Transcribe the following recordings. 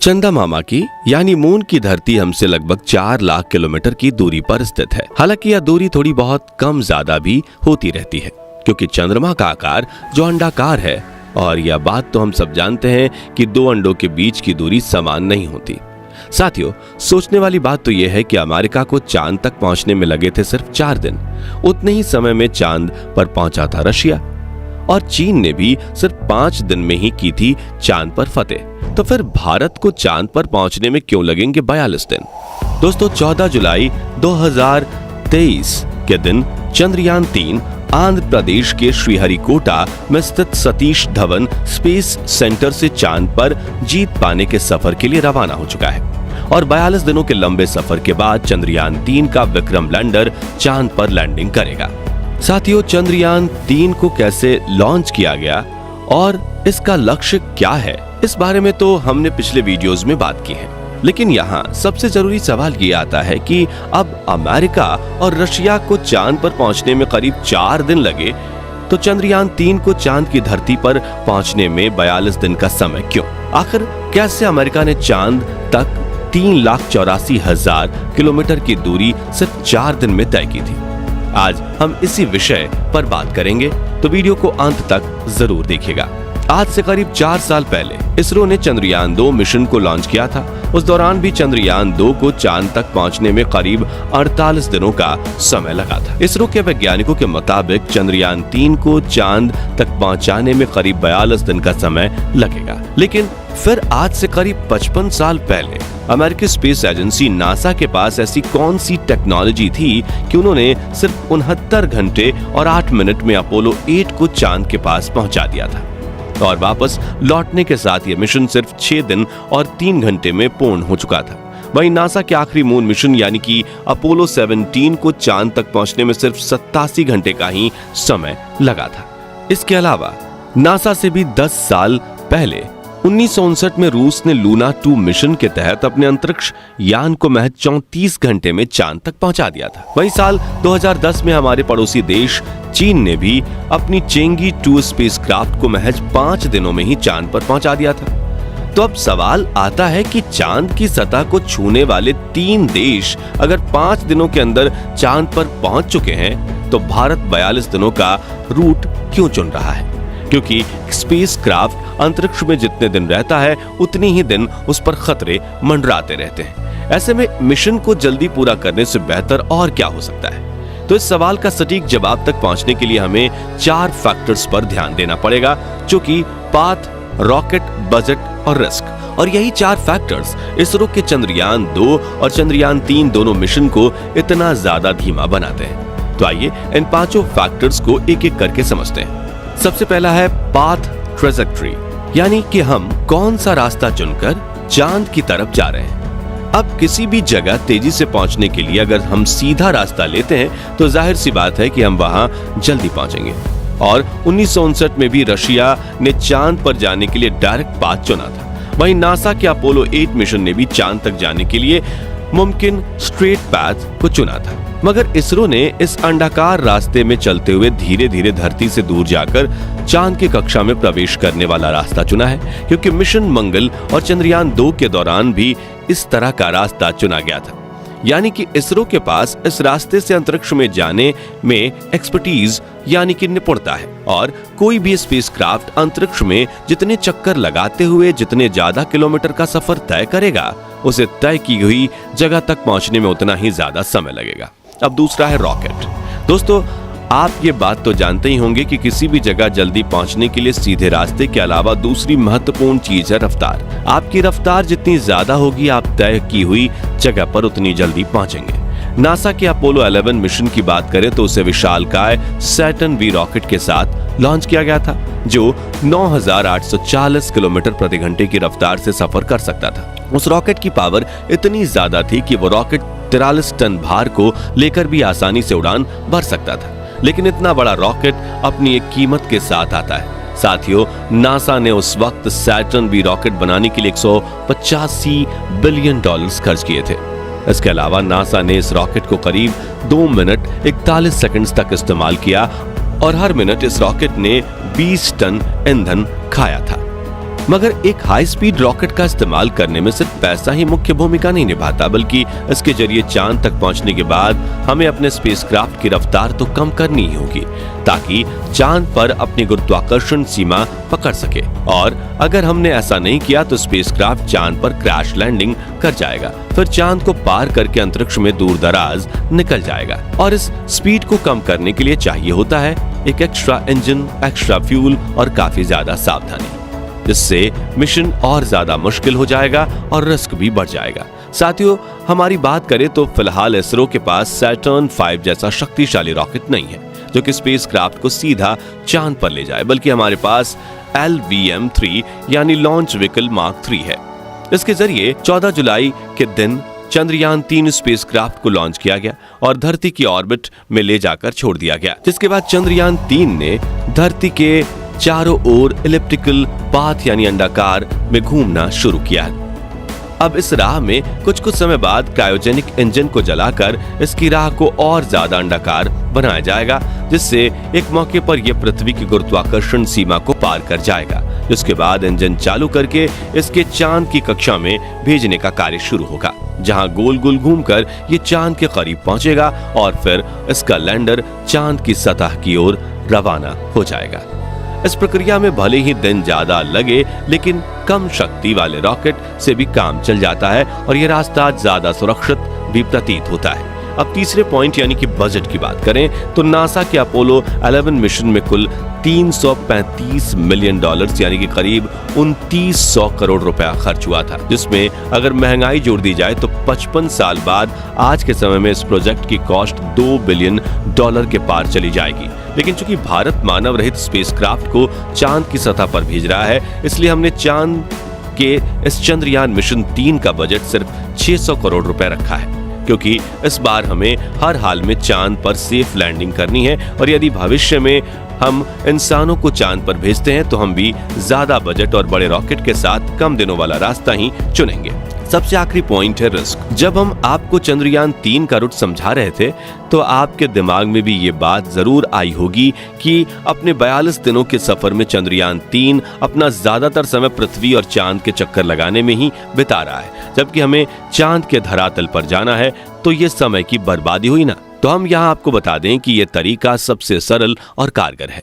चंद्रमा की यानी मून की धरती हमसे लगभग 4 लाख किलोमीटर की दूरी पर स्थित है। हालांकि यह दूरी थोड़ी बहुत कम ज्यादा भी होती रहती है, क्योंकि चंद्रमा का आकार जो अंडाकार है, और यह बात तो हम सब जानते हैं कि दो अंडों के बीच की दूरी समान नहीं होती। साथियों, सोचने वाली बात तो यह है कि अमेरिका को चांद तक पहुंचने में लगे थे सिर्फ 4 दिन। उतने ही समय में चांद पर पहुंचा था रशिया, और चीन ने भी सिर्फ 5 दिन में ही की थी चांद पर फतेह। तो फिर भारत को चांद पर पहुंचने में क्यों लगेंगे 42 दिन? दोस्तों, 14 जुलाई 2023 के दिन चंद्रयान 3 आंध्र प्रदेश के श्रीहरिकोटा में स्थित सतीश धवन स्पेस सेंटर से चांद पर जीत पाने के सफर के लिए रवाना हो चुका है। और 42 दिनों के लंबे सफर के बाद चंद्रयान 3 का विक्रम लैंडर चांद पर लैंडिंग करेगा। साथियों, चंद्रयान 3 को कैसे लॉन्च किया गया और इसका लक्ष्य क्या है, इस बारे में तो हमने पिछले वीडियोस में बात की है। लेकिन यहाँ सबसे जरूरी सवाल ये आता है कि अब अमेरिका और रशिया को चांद पर पहुंचने में करीब 4 दिन लगे, तो चंद्रयान 3 को चांद की धरती पर पहुंचने में 42 दिन का समय क्यों? आखिर कैसे अमेरिका ने चांद तक 3,84,000 किलोमीटर की दूरी सिर्फ 4 दिन में तय की थी? आज हम इसी विषय पर बात करेंगे, तो वीडियो को अंत तक जरूर देखिएगा। आज से करीब 4 साल पहले इसरो ने चंद्रयान 2 मिशन को लॉन्च किया था। उस दौरान भी चंद्रयान 2 को चांद तक पहुंचने में करीब 48 दिनों का समय लगा था। इसरो के वैज्ञानिकों के मुताबिक चंद्रयान 3 को चांद तक पहुंचाने में करीब 42 दिन का समय लगेगा। लेकिन फिर आज से करीब 55 साल पहले अमेरिकी स्पेस एजेंसी नासा के पास ऐसी कौन सी टेक्नोलॉजी थी कि उन्होंने सिर्फ 69 घंटे और 8 मिनट में अपोलो 8 को चांद के पास पहुंचा दिया था, और वापस लौटने के साथ यह मिशन सिर्फ 6 दिन और 3 घंटे में पूर्ण हो चुका था। वहीं नासा के आखिरी मून मिशन यानी कि अपोलो 17 को चांद तक पहुंचने में सिर्फ 87 घंटे का ही समय लगा था। इसके अलावा नासा से भी 10 साल पहले 1959 में रूस ने लूना 2 मिशन के तहत अपने अंतरिक्ष यान को महज 34 घंटे में चांद तक पहुंचा दिया था। वहीं साल 2010 में हमारे पड़ोसी देश चीन ने भी अपनी चेंगी 2 स्पेसक्राफ्ट को महज 5 दिनों में ही चांद पर पहुंचा दिया था। तो अब सवाल आता है कि चांद की सतह को छूने वाले 3 देश अगर 5 दिनों के अंदर चांद पर पहुंच चुके हैं, तो भारत 42 दिनों का रूट क्यों चुन रहा है? क्योंकि स्पेसक्राफ्ट अंतरिक्ष में जितने दिन रहता है, उतनी ही दिन उस पर खतरे मंडराते रहते हैं। ऐसे में मिशन को जल्दी पूरा करने से बेहतर और क्या हो सकता है? तो इस सवाल का सटीक जवाब तक पहुंचने के लिए हमें 4 फैक्टर्स पर ध्यान देना पड़ेगा, जो कि पाथ, रॉकेट, बजट और रिस्क। और यही 4 फैक्टर्स इसरो के चंद्रयान 2 और चंद्रयान 3 दोनों मिशन को इतना ज्यादा धीमा बनाते हैं। तो आइए इन 5 फैक्टर्स को एक एक करके समझते हैं। सबसे पहला है पाथ ट्रेजेक्टरी, यानी कि हम कौन सा रास्ता चुनकर चांद की तरफ जा रहे हैं। अब किसी भी जगह तेजी से पहुंचने के लिए अगर हम सीधा रास्ता लेते हैं, तो जाहिर सी बात है कि हम वहां जल्दी पहुंचेंगे। और 1959 में भी रशिया ने चांद पर जाने के लिए डायरेक्ट पाथ चुना था। वहीं नासा के अपोलो 8 मिशन ने भी चांद तक जाने के लिए मुमकिन स्ट्रेट पाथ को चुना था। मगर इसरो ने इस अंडाकार रास्ते में चलते हुए धीरे धीरे धरती से दूर जाकर चांद की कक्षा में प्रवेश करने वाला रास्ता चुना है, क्योंकि मिशन मंगल और चंद्रयान 2 के दौरान भी इस तरह का रास्ता चुना गया था। यानी कि इसरो के पास इस रास्ते से अंतरिक्ष में जाने में एक्सपर्टीज यानी कि निपुणता है, और कोई भी स्पेसक्राफ्ट अंतरिक्ष में जितने चक्कर लगाते हुए जितने ज्यादा किलोमीटर का सफर तय करेगा, उसे तय की हुई जगह तक पहुंचने में उतना ही ज्यादा समय लगेगा। अब दूसरा है रॉकेट। दोस्तों, आप ये बात तो जानते ही होंगे कि किसी भी जगह जल्दी पहुंचने के लिए सीधे रास्ते के अलावा दूसरी महत्वपूर्ण चीज है रफ्तार। आपकी रफ्तार जितनी ज्यादा होगी, आप तय की हुई जगह पर उतनी जल्दी पहुंचेंगे। नासा के अपोलो 11 मिशन की बात करें तो उसे विशालकाय सैटर्न V रॉकेट के साथ लॉन्च किया गया था, जो 9,840 किलोमीटर प्रति घंटे की रफ्तार से सफर कर सकता था। उस रॉकेट की पावर इतनी ज्यादा थी कि वो रॉकेट 43 टन भार को लेकर भी आसानी से उड़ान भर सकता था। लेकिन इतना बड़ा रॉकेट अपनी एक कीमत के साथ आता है। साथियों, नासा ने उस वक्त सैटर्न V रॉकेट बनाने के लिए $185 बिलियन खर्च किए थे। इसके अलावा नासा ने इस रॉकेट को करीब 2 मिनट 41 सेकंड्स तक इस्तेमाल किया, और हर मिनट इस रॉकेट ने 20 टन ईंधन खाया था। मगर एक हाई स्पीड रॉकेट का इस्तेमाल करने में सिर्फ पैसा ही मुख्य भूमिका नहीं निभाता, बल्कि इसके जरिए चांद तक पहुंचने के बाद हमें अपने स्पेसक्राफ्ट की रफ्तार तो कम करनी ही होगी ताकि चांद पर अपनी गुरुत्वाकर्षण सीमा पकड़ सके। और अगर हमने ऐसा नहीं किया तो स्पेसक्राफ्ट चांद पर क्रैश लैंडिंग कर जाएगा, फिर चांद को पार करके अंतरिक्ष में दूर दराज निकल जाएगा। और इस स्पीड को कम करने के लिए चाहिए होता है एक एक्स्ट्रा इंजन, एक्स्ट्रा फ्यूल और काफी ज्यादा सावधानी, जिससे मिशन और ज्यादा मुश्किल हो जाएगा और रिस्क भी बढ़ जाएगा। साथियों, हमारी बात करें तो फिलहाल इसरो के पास सैटर्न 5 जैसा शक्तिशाली रॉकेट नहीं है जो कि स्पेसक्राफ्ट को सीधा चांद पर ले जाए, बल्कि हमारे पास LVM-3 यानी लॉन्च व्हीकल मार्क 3 है। इसके जरिए 14 जुलाई के दिन चंद्रयान 3 स्पेसक्राफ्ट को लॉन्च किया गया और धरती की ऑर्बिट में ले जाकर छोड़ दिया गया, जिसके बाद चंद्रयान 3 ने धरती के चारों ओर इलिप्टिकल पाथ यानी अंडाकार में घूमना शुरू किया। अब इस राह में कुछ समय बाद क्रायोजेनिक इंजन को जलाकर इसकी राह को और ज्यादा अंडाकार बनाया जाएगा, जिससे एक मौके पर यह पृथ्वी की गुरुत्वाकर्षण सीमा को पार कर जाएगा, जिसके बाद इंजन चालू करके इसके चांद की कक्षा में भेजने का कार्य शुरू होगा, जहां गोल गोल घूमकर ये चांद के करीब पहुंचेगा और फिर इसका लैंडर चांद की सतह की ओर रवाना हो जाएगा। इस प्रक्रिया में भले ही दिन ज्यादा लगे, लेकिन कम शक्ति वाले रॉकेट से भी काम चल जाता है और यह रास्ता ज्यादा सुरक्षित भी प्रतीत होता है। अब तीसरे पॉइंट यानी कि बजट की बात करें तो नासा के अपोलो 11 मिशन में कुल $335 मिलियन यानी कि करीब 2900 करोड़ रुपया खर्च हुआ था, जिसमें अगर महंगाई जोड़ दी जाए तो 55 साल बाद आज के समय में इस प्रोजेक्ट की कॉस्ट $2 बिलियन के पार चली जाएगी। लेकिन चूंकि भारत मानव रहित स्पेसक्राफ्ट को चांद की सतह पर भेज रहा है, इसलिए हमने चांद के इस चंद्रयान मिशन 3 का बजट सिर्फ 600 करोड़ रुपए रखा है, क्योंकि इस बार हमें हर हाल में चांद पर सेफ लैंडिंग करनी है और यदि भविष्य में हम इंसानों को चांद पर भेजते हैं तो हम भी ज्यादा बजट और बड़े रॉकेट के साथ कम दिनों वाला रास्ता ही चुनेंगे। सबसे आखिरी पॉइंट है रिस्क। जब हम आपको चंद्रयान 3 का रूट समझा रहे थे तो आपके दिमाग में भी ये बात जरूर आई होगी कि अपने 42 दिनों के सफर में चंद्रयान 3 अपना ज्यादातर समय पृथ्वी और चांद के चक्कर लगाने में ही बिता रहा है, जबकि हमें चांद के धरातल पर जाना है, तो ये समय की बर्बादी हुई ना। तो हम यहाँ आपको बता दें कि यह तरीका सबसे सरल और कारगर है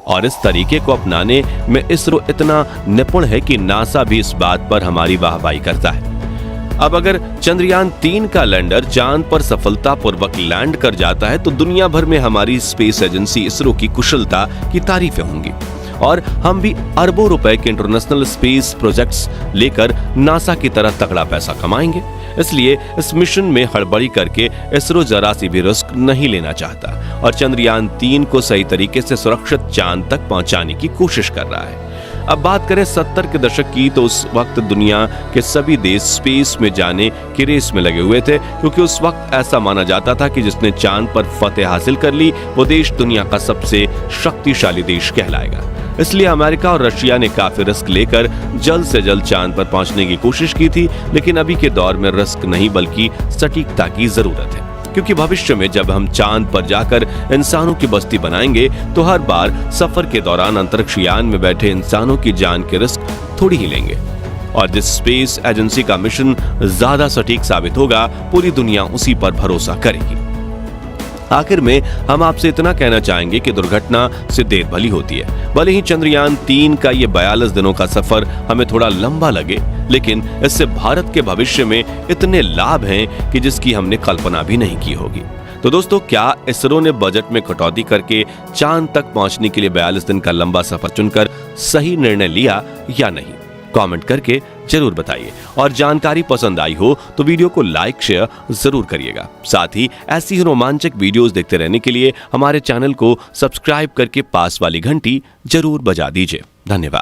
और इस तरीके को अपनाने में इसरो इतना निपुण है कि नासा भी इस बात पर हमारी वाहवाही करता है। अब अगर चंद्रयान 3 का लैंडर चांद पर सफलतापूर्वक लैंड कर जाता है तो दुनिया भर में हमारी स्पेस एजेंसी इसरो की कुशलता की तारीफें होंगी और हम भी अरबों रुपए के इंटरनेशनल स्पेस प्रोजेक्ट्स लेकर नासा की तरह तगड़ा पैसा कमाएंगे। इसलिए इस मिशन में हड़बड़ी करके इसरो जरा सी भी रिस्क नहीं लेना चाहता और चंद्रयान 3 को सही तरीके से सुरक्षित चांद तक पहुंचाने की कोशिश कर रहा है। अब बात करें 70 के दशक की तो उस वक्त दुनिया के सभी देश स्पेस में जाने की रेस में लगे हुए थे, क्योंकि उस वक्त ऐसा माना जाता था कि जिसने चांद पर फतेह हासिल कर ली वो देश दुनिया का सबसे शक्तिशाली देश कहलाएगा। इसलिए अमेरिका और रशिया ने काफी रिस्क लेकर जल्द से जल्द चांद पर पहुंचने की कोशिश की थी, लेकिन अभी के दौर में रिस्क नहीं बल्कि सटीकता की जरूरत है, क्योंकि भविष्य में जब हम चांद पर जाकर इंसानों की बस्ती बनाएंगे तो हर बार सफर के दौरान अंतरिक्ष यान में बैठे इंसानों की जान के रिस्क थोड़ी ही लेंगे और जिस स्पेस एजेंसी का मिशन ज्यादा सटीक साबित होगा पूरी दुनिया उसी पर भरोसा करेगी। आखिर में हम आपसे इतना कहना चाहेंगे कि दुर्घटना से देर भली होती है। भले ही चंद्रयान 3 का ये 42 दिनों का सफर हमें थोड़ा लंबा लगे, लेकिन इससे भारत के भविष्य में इतने लाभ हैं कि जिसकी हमने कल्पना भी नहीं की होगी। तो दोस्तों, क्या इसरो ने बजट में कटौती करके चांद तक पहुंचने के लिए 42 दिन का लंबा सफर चुनकर सही निर्णय लिया या नहीं? कमेंट करके जरूर बताइए और जानकारी पसंद आई हो तो वीडियो को लाइक शेयर जरूर करिएगा। साथ ही ऐसी ही रोमांचक वीडियोस देखते रहने के लिए हमारे चैनल को सब्सक्राइब करके पास वाली घंटी जरूर बजा दीजिए। धन्यवाद।